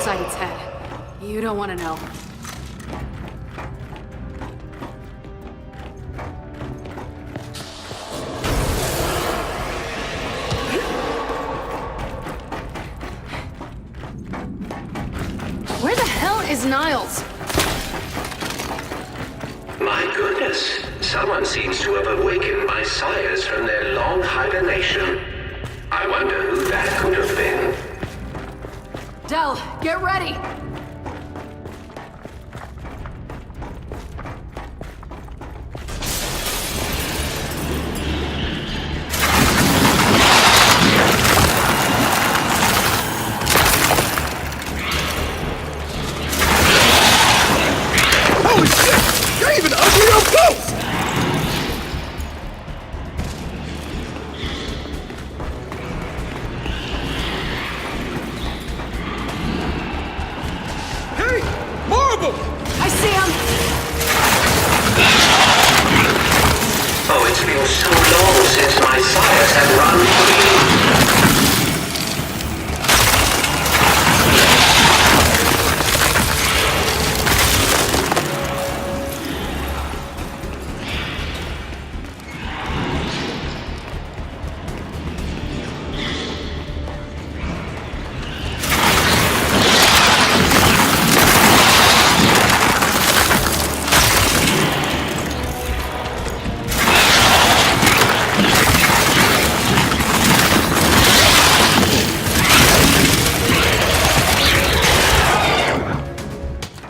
inside its head. You don't want to know. Where the hell is Niles? My goodness. Someone seems to have awakened my sires from their long hibernation. I wonder who that could have been. Del, get ready! Holy shit! You're even ugly up close! Hey! Marble! I see him! Oh, it's been so long since my sires have run free.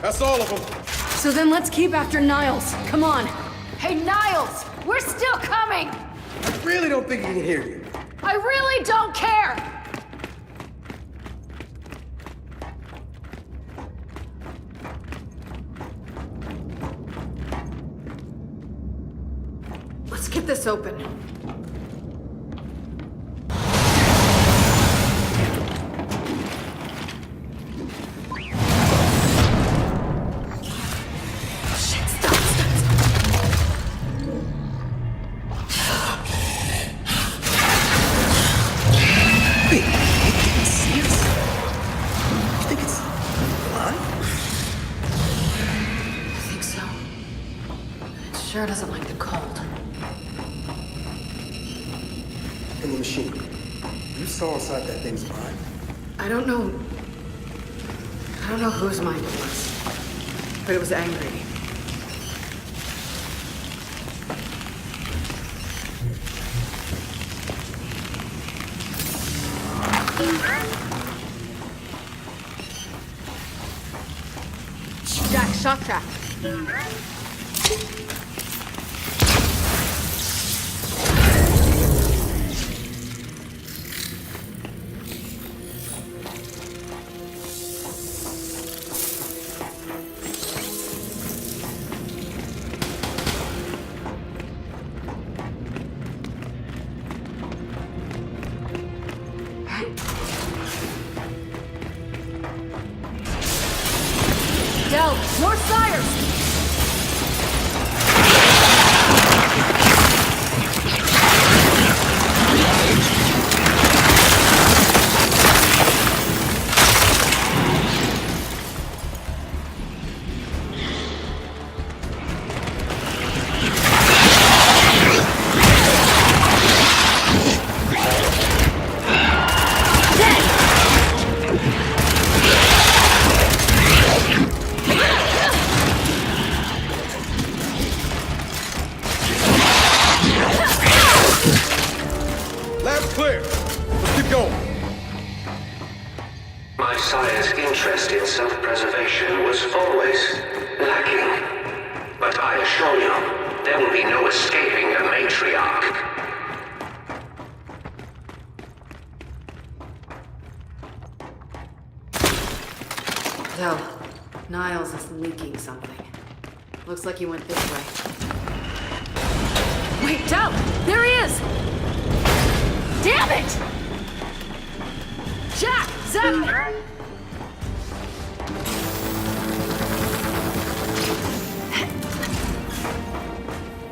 That's all of them. So then let's keep after Niles. Come on. Hey, Niles! We're still coming! I really don't think he can hear you. I really don't care! Let's get this open. Shit, stop. Wait, he didn't see us? You think it's alive? I think so. It sure doesn't like the cold. In the machine. You saw inside that thing's mind. I don't know whose mind it was, but it was angry. Jack, shock trap. Del, more sires! Lab's clear. Let's keep going. My sire's interest in self-preservation was always lacking. But I assure you, there will be no escaping a matriarch. Del, Niles is leaking something. Looks like he went this way. Wait, Del! There he is! Damn it! Jack! Zap!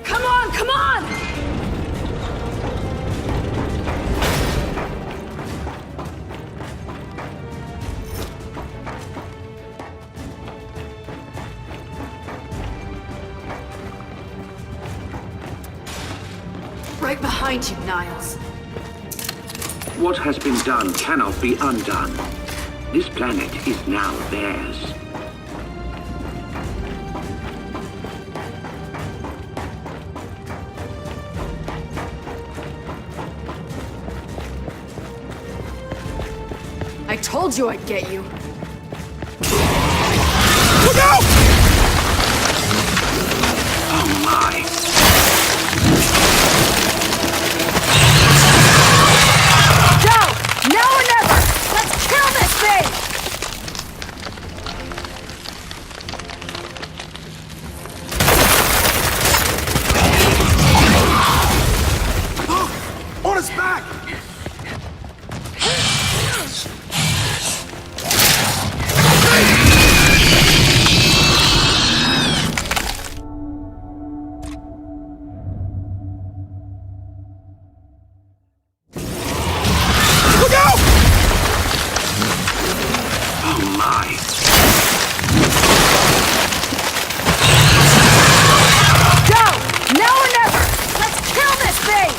Come on! Come on! right behind you, Niles. What has been done cannot be undone. This planet is now theirs. I told you I'd get you. Look out! Oh my! Go! Now or never! Let's kill this thing! On his back! Look out! Oh my! Go! Now or never! Let's kill this thing!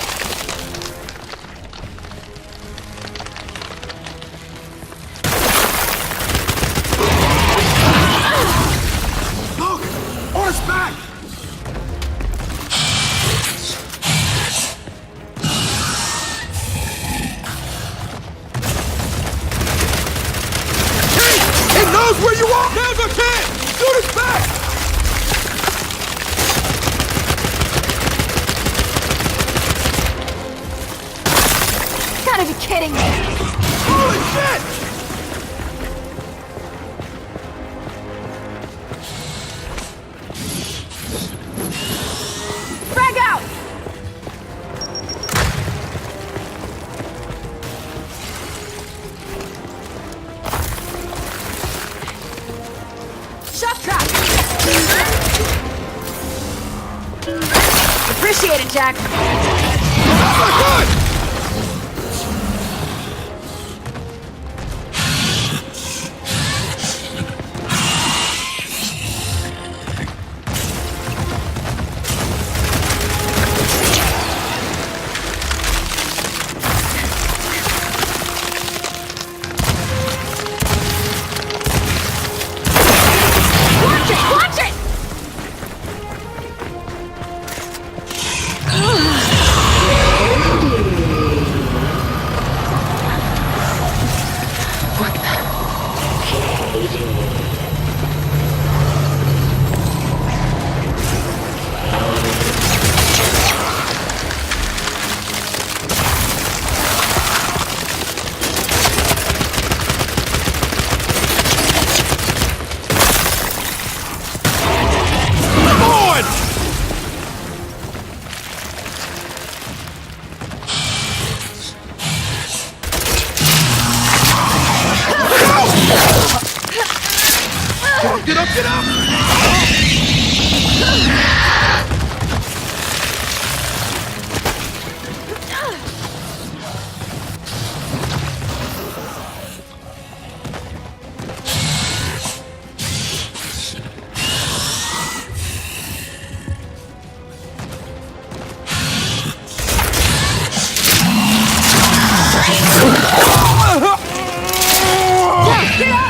Look! On his back! He knows where you are! Now's our chance! Shoot his back! Gotta be kidding me! Holy shit! Frag out! Shot trap! Appreciate it, Jack. Oh my god! Watch it! Watch it! Come on! Get up, get up! Get up!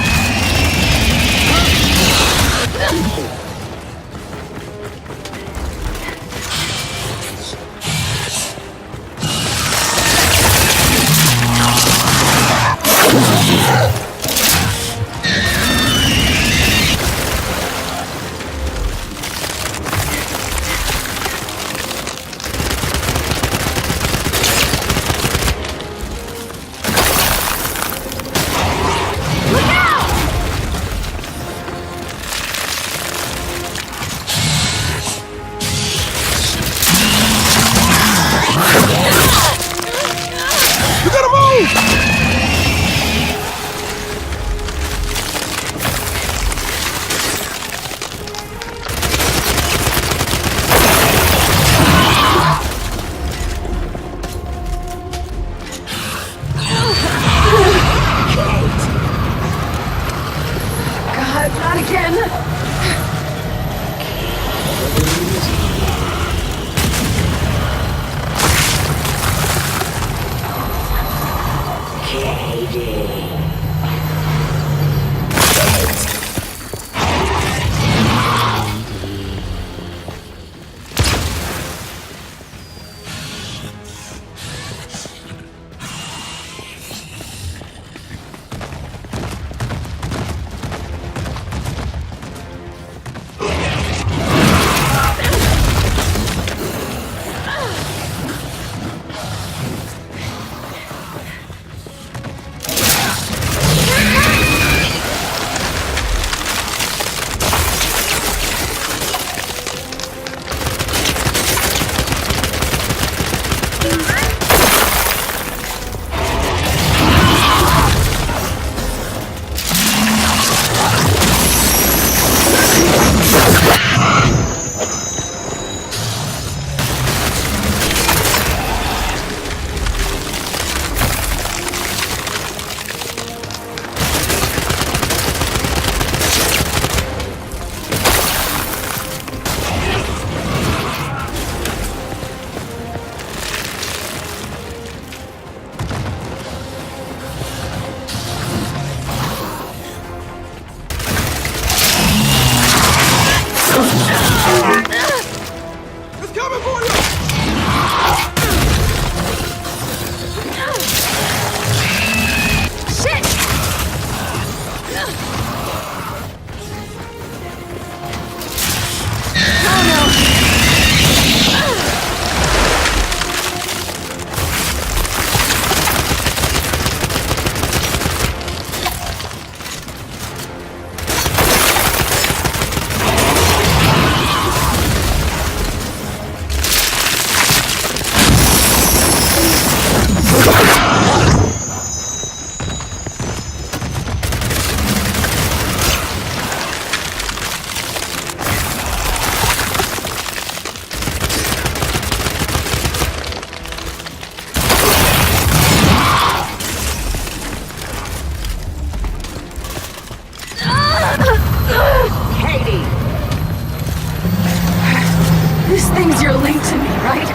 This thing's your link to me, right?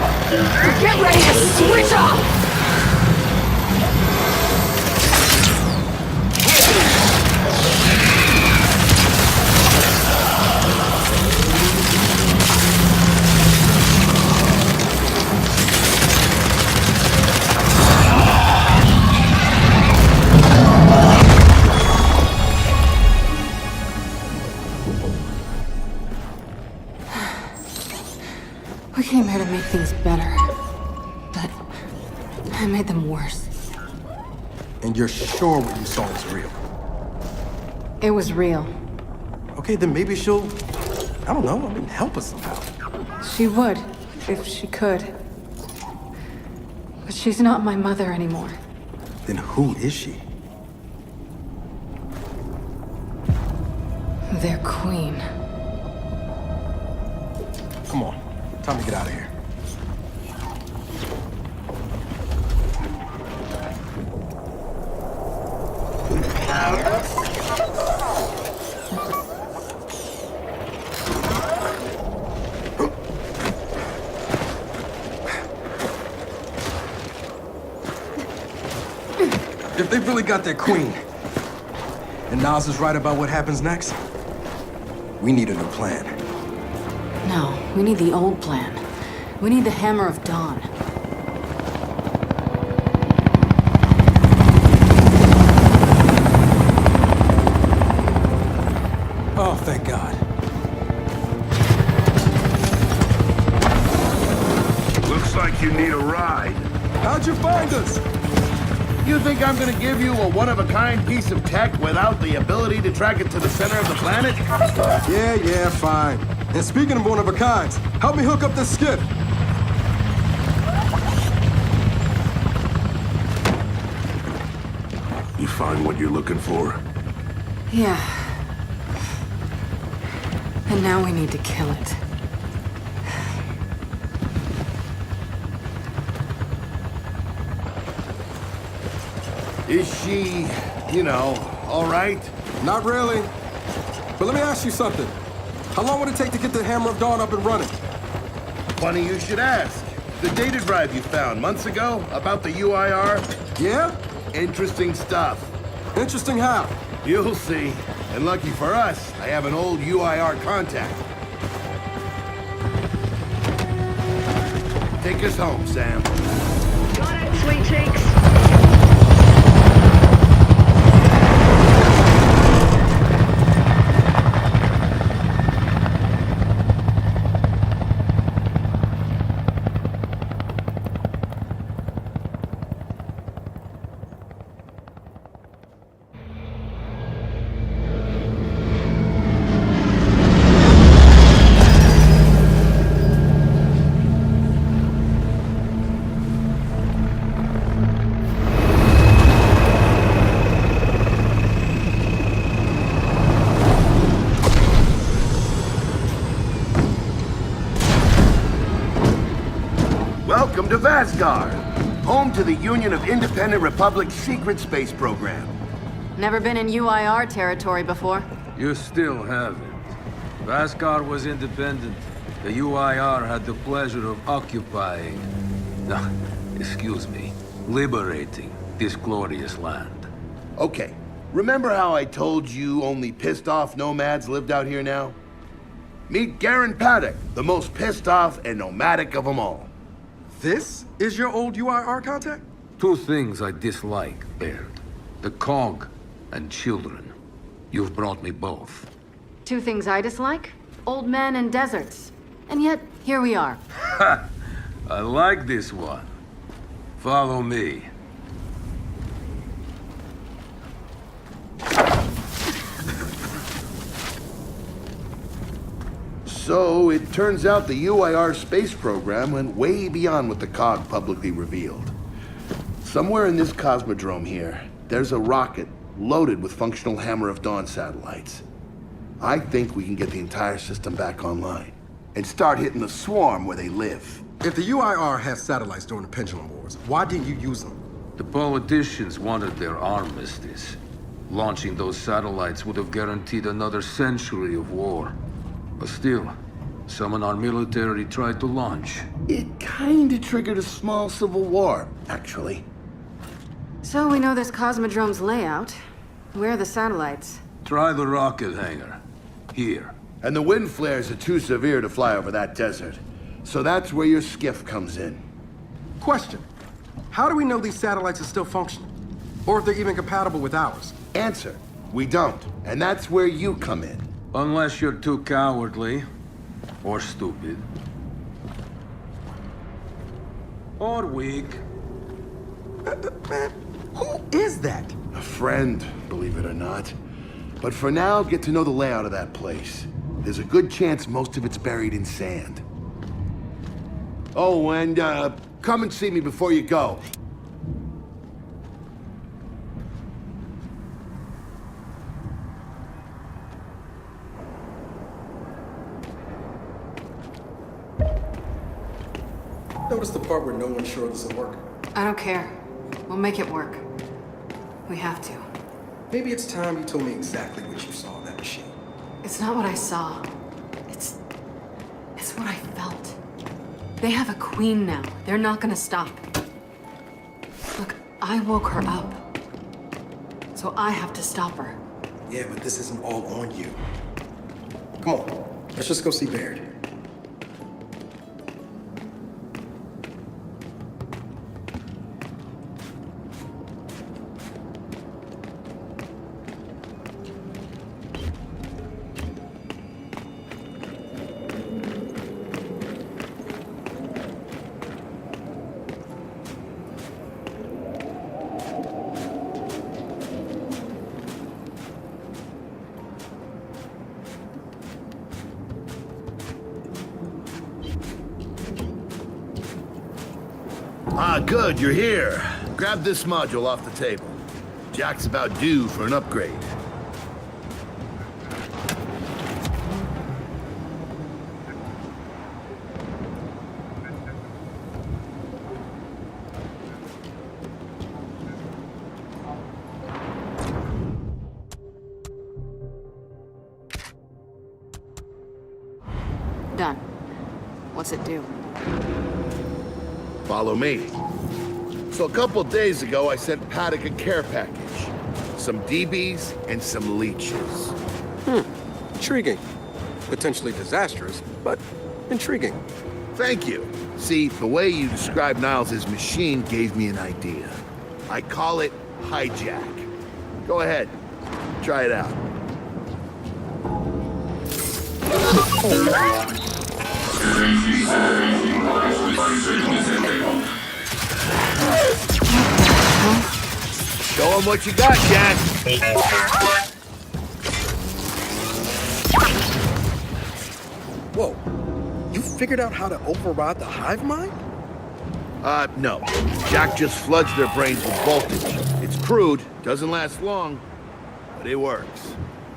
Get ready to switch off! We came here to make things better, but I made them worse. And you're sure what you saw was real? It was real. Okay, then maybe she'll, I don't know, help us somehow. She would, if she could. But she's not my mother anymore. Then who is she? Their queen. Come on, time to get out of here. If they've really got their queen, and Nas is right about what happens next, we need a new plan. No, we need the old plan. We need the Hammer of Dawn. Oh, thank God. Looks like you need a ride. How'd you find us? You think I'm gonna give you a one-of-a-kind piece of tech without the ability to track it to the center of the planet? Yeah, fine. And speaking of one-of-a-kinds, help me hook up this skiff. You find what you're looking for? Yeah. And now we need to kill it. Is she, all right? Not really. But let me ask you something. How long would it take to get the Hammer of Dawn up and running? Funny you should ask. The data drive you found months ago about the UIR? Yeah? Interesting stuff. Interesting how? You'll see. And lucky for us, I have an old UIR contact. Take us home, Sam. Got it, sweet cheeks. Welcome to Vasgar, home to the Union of Independent Republic's secret space program. Never been in UIR territory before. You still haven't. Vasgar was independent. The UIR had the pleasure of occupying... No, excuse me. Liberating this glorious land. Okay, remember how I told you only pissed off nomads lived out here now? Meet Garen Paddock, the most pissed off and nomadic of them all. This is your old UIR contact? Two things I dislike, Baird. The COG and children. You've brought me both. Two things I dislike? Old men and deserts. And yet, here we are. I like this one. Follow me. So, it turns out the UIR space program went way beyond what the COG publicly revealed. Somewhere in this cosmodrome here, there's a rocket loaded with functional Hammer of Dawn satellites. I think we can get the entire system back online and start hitting the swarm where they live. If the UIR had satellites during the Pendulum Wars, why didn't you use them? The politicians wanted their armistice. Launching those satellites would have guaranteed another century of war. But still, some in our military tried to launch. It kinda triggered a small civil war, actually. So we know this Cosmodrome's layout. Where are the satellites? Try the rocket hangar. Here. And the wind flares are too severe to fly over that desert. So that's where your skiff comes in. Question. How do we know these satellites are still functional? Or if they're even compatible with ours? Answer, we don't. And that's where you come in. Unless you're too cowardly. Or stupid. Or weak. Man, who is that? A friend, believe it or not. But for now, get to know the layout of that place. There's a good chance most of it's buried in sand. Oh, and come and see me before you go. Notice the part where no one's sure this will work. I don't care. We'll make it work. We have to. Maybe it's time you told me exactly what you saw in that machine. It's not what I saw. It's what I felt. They have a queen now. They're not gonna stop. Look, I woke her up. So I have to stop her. Yeah, but this isn't all on you. Come on, let's just go see Baird. Ah, good, you're here. Grab this module off the table. Jack's about due for an upgrade. Done. What's it do? Follow me. So a couple days ago, I sent Paddock a care package. Some DBs and some leeches. Intriguing. Potentially disastrous, but intriguing. Thank you. See, the way you described Niles' machine gave me an idea. I call it hijack. Go ahead. Try it out. Show him what you got, Jack. Whoa. You figured out how to override the hive mind? No. Jack just floods their brains with voltage. It's crude, doesn't last long, but it works.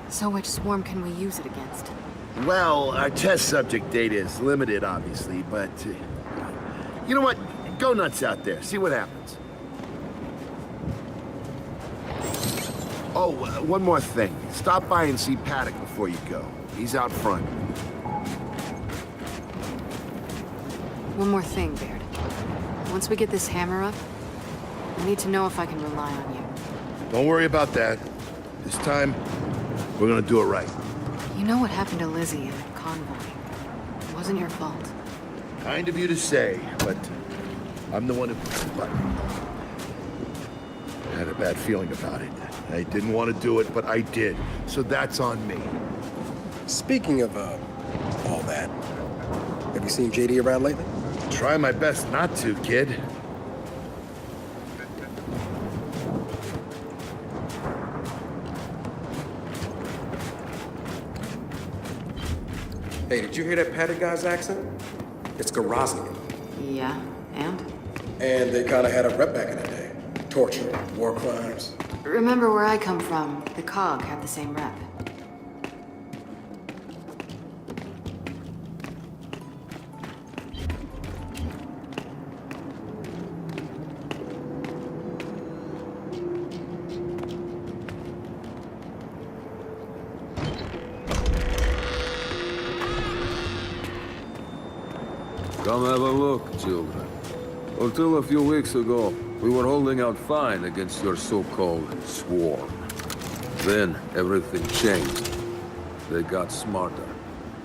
So which swarm can we use it against? Well, our test subject data is limited, obviously, but... you know what? Go nuts out there. See what happens. Oh, one more thing. Stop by and see Paddock before you go. He's out front. One more thing, Baird. Once we get this hammer up, I need to know if I can rely on you. Don't worry about that. This time, we're gonna do it right. You know what happened to Lizzie in that convoy? wasn't your fault. Kind of you to say, but I'm the one who pushed the button. I had a bad feeling about it. I didn't want to do it, but I did. So that's on me. Speaking of, all that, have you seen JD around lately? Try my best not to, kid. Hey, did you hear that Paddy guy's accent? It's Garosnian. Yeah, and? And they kind of had a rep back in the day. Torture, war crimes. Remember where I come from, the COG have the same rep. Come have a look, children. Until a few weeks ago, we were holding out fine against your so-called swarm. Then, everything changed. They got smarter.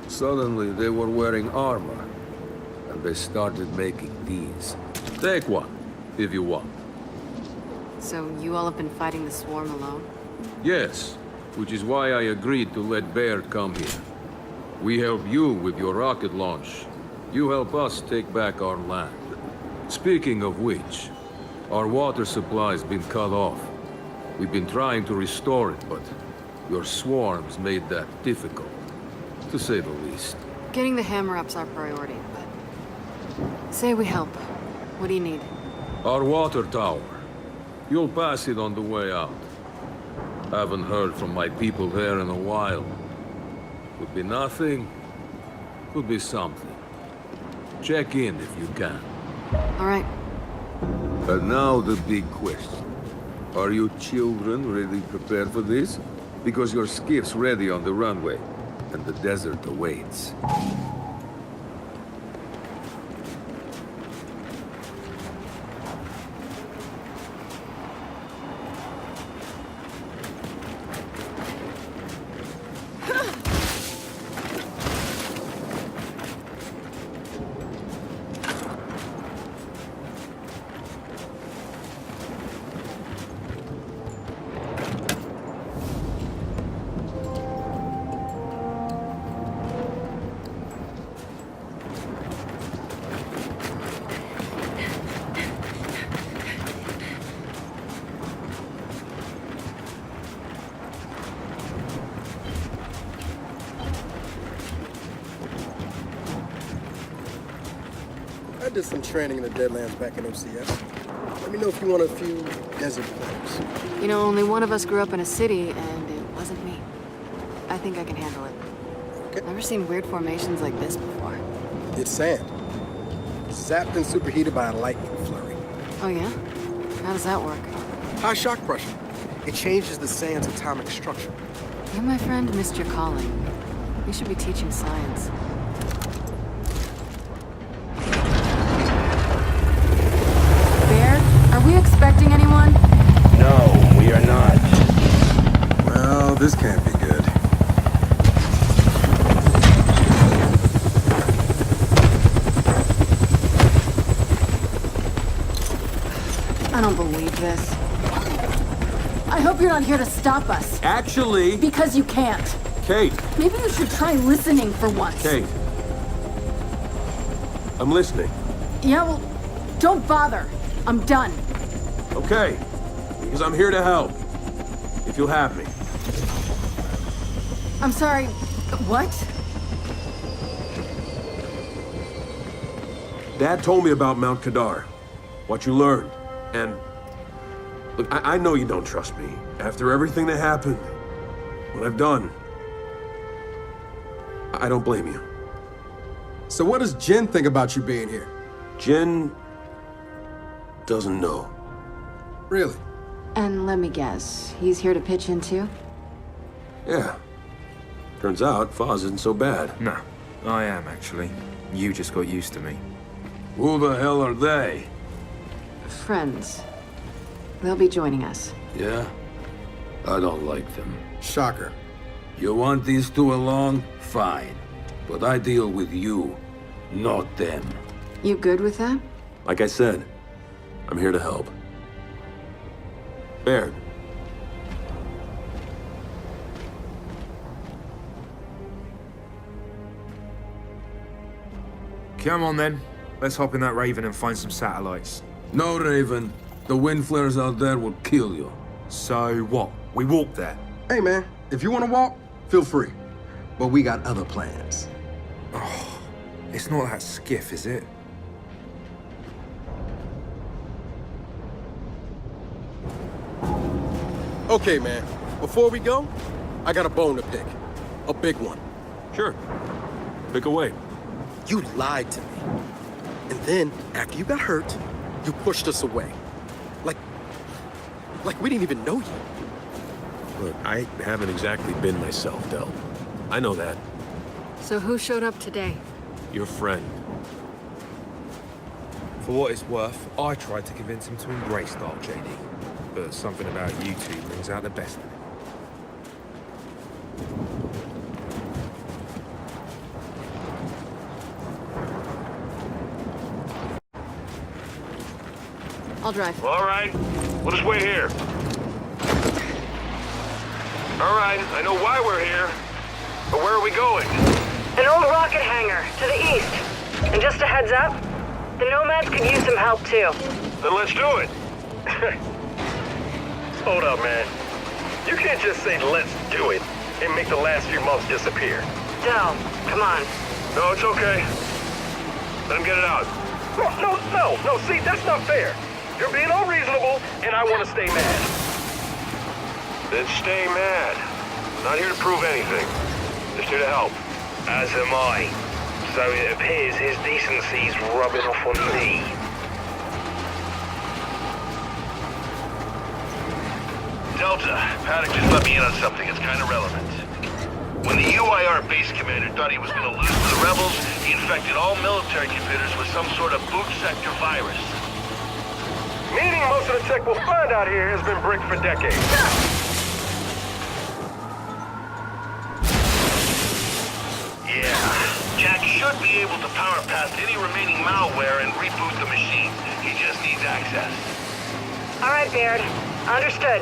Suddenly, they were wearing armor. And they started making these. Take one, if you want. So you all have been fighting the swarm alone? Yes, which is why I agreed to let Baird come here. We help you with your rocket launch. You help us take back our land. Speaking of which, our water supply's been cut off. We've been trying to restore it, but your swarms made that difficult, to say the least. Getting the hammer-up's our priority, but... Say we help. What do you need? Our water tower. You'll pass it on the way out. Haven't heard from my people there in a while. Could be nothing, could be something. Check in if you can. All right. And now the big question. Are you children really prepared for this? Because your skiff's ready on the runway, and the desert awaits. I did some training in the Deadlands back in OCS. Let me know if you want a few desert players. You know, only one of us grew up in a city, and it wasn't me. I think I can handle it. Okay. Never seen weird formations like this before. It's sand. Zapped and superheated by a lightning flurry. Oh yeah? How does that work? High shock pressure. It changes the sand's atomic structure. You, my friend, missed your calling. You should be teaching science. Baird, are we expecting anyone? No, we are not. Well, this can't be good. I don't believe this. I hope you're not here to stop us. Actually, Because you can't. Kate, Maybe you should try listening for once. Kate. I'm listening. Yeah, well, don't bother. I'm done. Okay. Because I'm here to help. If you'll have me. I'm sorry. What? Dad told me about Mount Kadar. What you learned. And... Look, I know you don't trust me. After everything that happened, what I've done, I don't blame you. So what does Jin think about you being here? Jin doesn't know. Really? And let me guess, he's here to pitch in too? Yeah. Turns out Foz isn't so bad. No, I am actually. You just got used to me. Who the hell are they? Friends. They'll be joining us. Yeah? I don't like them. Shocker. You want these two along? Fine. But I deal with you, not them. You good with that? Like I said, I'm here to help. Baird. Come on then. Let's hop in that Raven and find some satellites. No, Raven. The wind flares out there will kill you. So what? We walk there. Hey, man, if you want to walk, feel free. But we got other plans. It's not that skiff, is it? Okay, man. Before we go, I got a bone to pick. A big one. Sure. Pick away. You lied to me. And then, after you got hurt, you pushed us away. Like we didn't even know you. Look, I haven't exactly been myself, Del. I know that. So who showed up today? Your friend. For what it's worth, I tried to convince him to embrace Dark JD. But something about you two brings out the best in him. I'll drive. All right. We'll just wait here. All right, I know why we're here. But where are we going? An old rocket hangar to the east. And just a heads up, the Nomads could use some help too. Then let's do it. Hold up, man. You can't just say let's do it and make the last few months disappear. Del, come on. No, it's okay. Let him get it out. No, see, that's not fair. You're being unreasonable, and I want to stay mad. Then stay mad. Not here to prove anything. Just here to help. As am I. So it appears his decency's rubbing off on me. Delta, Paddock just let me in on something. It's kind of relevant. When the UIR base commander thought he was going to lose to the rebels, he infected all military computers with some sort of boot sector virus. Meaning most of the tech we'll find out here has been bricked for decades. Yeah, Jack should be able to power past any remaining malware and reboot the machine. He just needs access. All right, Baird. Understood.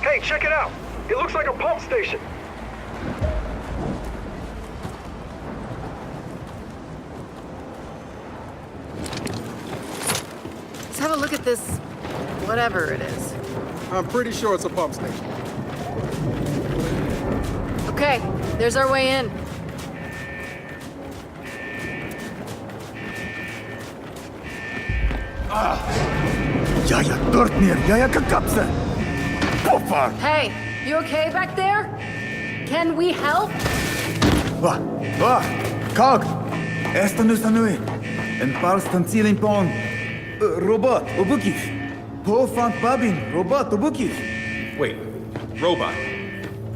Hey, check it out. It looks like a pump station. Let's have a look at this, whatever it is. I'm pretty sure it's a pump station. Okay, there's our way in. Jaya Dortnir, Jaya Kakapsa. Pofar. Hey, you okay back there? Can we help? Kag. Estan ustanui. En palstan cilin pon. Robot, obukif. Pofant babin, robot, obukif. Wait, robot.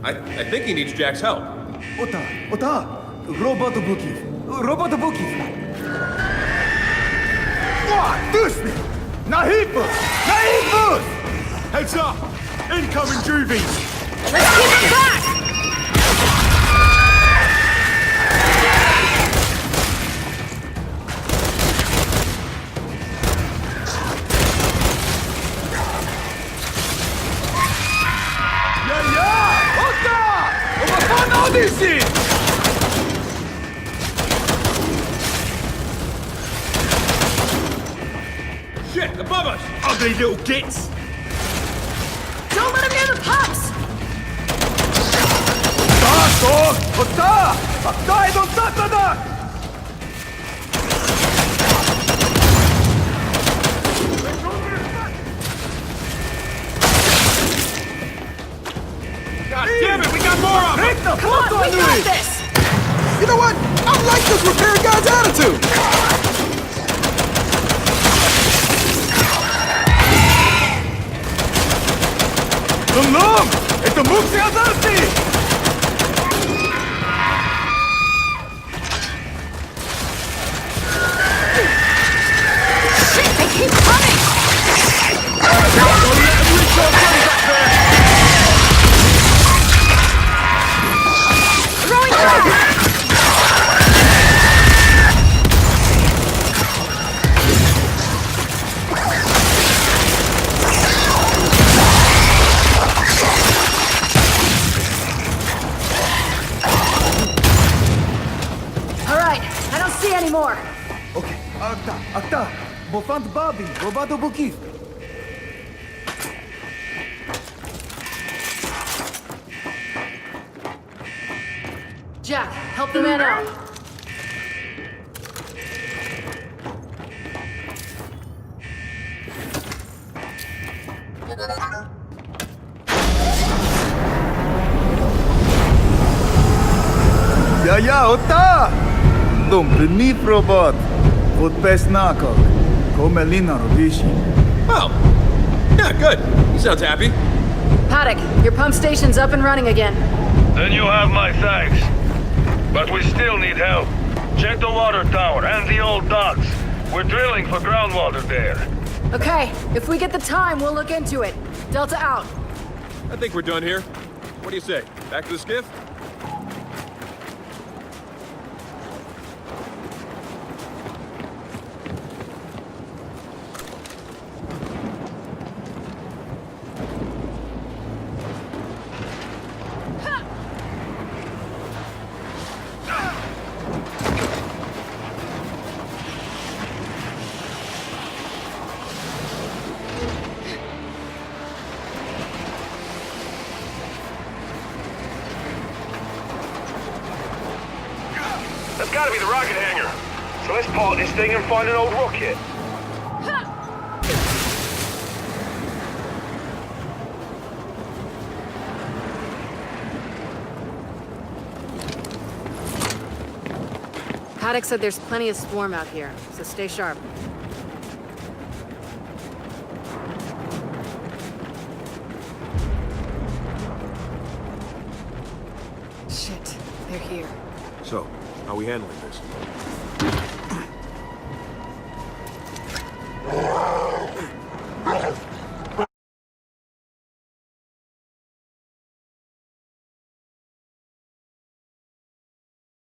I think he needs Jack's help. Ota. Robot obukif. Robot obukif. Dusni! Nahipus! Nahipus! Heads up! Incoming juvies! Let's keep it back! Ota! Obafan Odyssey! above us! Ugly little gits! Don't let him near the pups! God damn it, we got more of them! Come on, we got this! You know what? I like this repair guy's attitude. שלום! את המוקסי עזרתי! Shit, they keep coming! Throwing fire! All right, I don't see any more. אוקיי, אתה, בופנט בבין, רובוט בוקיף. Jack, help the man out. Ja, אותה! Dom, beneath robot. Vod pes nakog. Come lina robishi. Oh. Yeah, good. He sounds happy. Paddock, your pump station's up and running again. Then you have my thanks. But we still need help. Check the water tower and the old docks. We're drilling for groundwater there. Okay, if we get the time, we'll look into it. Delta out. I think we're done here. What do you say? Back to the skiff? That's gotta be the rocket hangar. So let's park this thing and find an old rocket. Paddock said there's plenty of swarm out here, so stay sharp. Shit, they're here. So, how are we handling this?